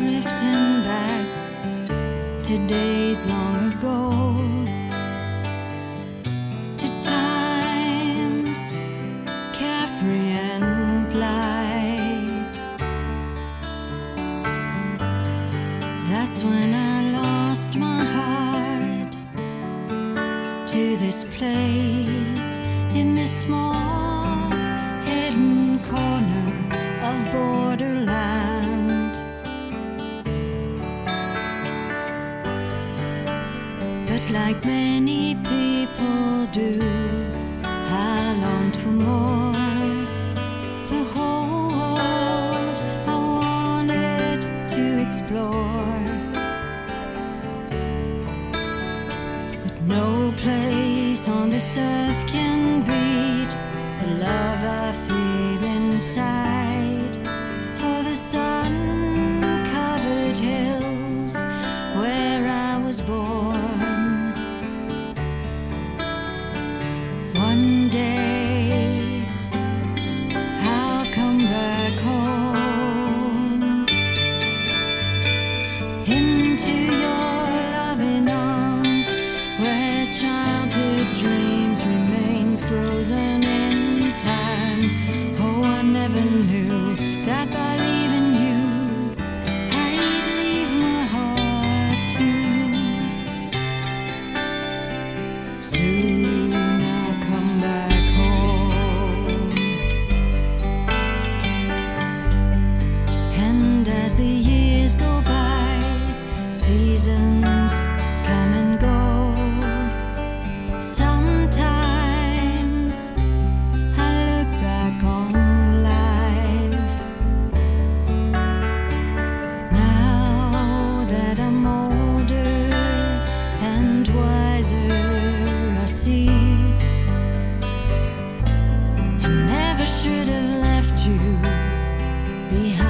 drifting back to days long ago, to times carefree and light. That's when I lost my heart to this place in this small hidden corner of borderland. But like many people do, I longed for more. The whole world I wanted to explore, but no place on this earth can beat the love I feel inside for the sun-covered hills where I was born. One day I'll come back home into your loving arms, where childhood dreams remain frozen in time. Oh, I never knew that by leaving you I'd leave my heart too. Soon I'll come back home, and as the years go by, seasons come and go. Sometimes I look back on life, now that I'm older and wiser. I see I never should have left you behind.